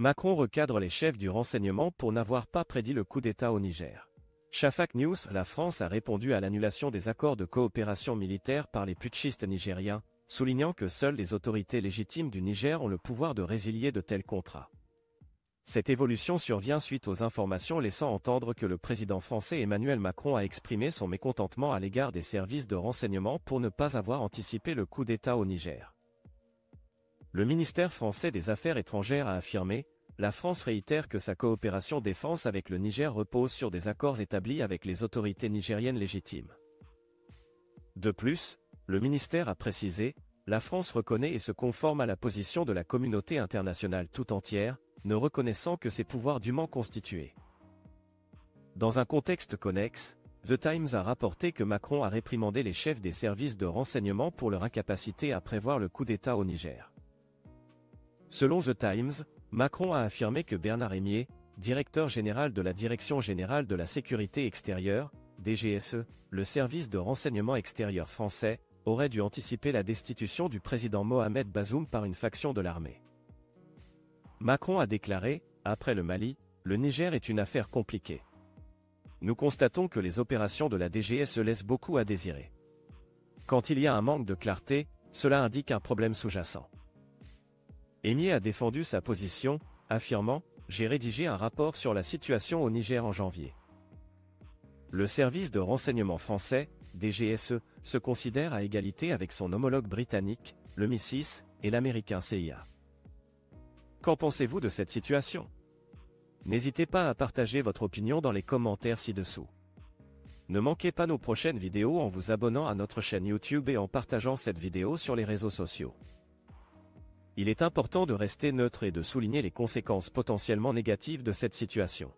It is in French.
Macron recadre les chefs du renseignement pour n'avoir pas prédit le coup d'État au Niger. Shafak News, la France a répondu à l'annulation des accords de coopération militaire par les putschistes nigériens, soulignant que seules les autorités légitimes du Niger ont le pouvoir de résilier de tels contrats. Cette évolution survient suite aux informations laissant entendre que le président français Emmanuel Macron a exprimé son mécontentement à l'égard des services de renseignement pour ne pas avoir anticipé le coup d'État au Niger. Le ministère français des Affaires étrangères a affirmé « La France réitère que sa coopération défense avec le Niger repose sur des accords établis avec les autorités nigériennes légitimes ». De plus, le ministère a précisé « La France reconnaît et se conforme à la position de la communauté internationale tout entière, ne reconnaissant que ses pouvoirs dûment constitués ». Dans un contexte connexe, The Times a rapporté que Macron a réprimandé les chefs des services de renseignement pour leur incapacité à prévoir le coup d'État au Niger. Selon The Times, Macron a affirmé que Bernard Aimier, directeur général de la Direction générale de la sécurité extérieure, DGSE, le service de renseignement extérieur français, aurait dû anticiper la destitution du président Mohamed Bazoum par une faction de l'armée. Macron a déclaré, après le Mali, le Niger est une affaire compliquée. Nous constatons que les opérations de la DGSE laissent beaucoup à désirer. Quand il y a un manque de clarté, cela indique un problème sous-jacent. Aimier a défendu sa position, affirmant « J'ai rédigé un rapport sur la situation au Niger en janvier. Le service de renseignement français, DGSE, se considère à égalité avec son homologue britannique, le MI6, et l'américain CIA. » Qu'en pensez-vous de cette situation? N'hésitez pas à partager votre opinion dans les commentaires ci-dessous. Ne manquez pas nos prochaines vidéos en vous abonnant à notre chaîne YouTube et en partageant cette vidéo sur les réseaux sociaux. Il est important de rester neutre et de souligner les conséquences potentiellement négatives de cette situation.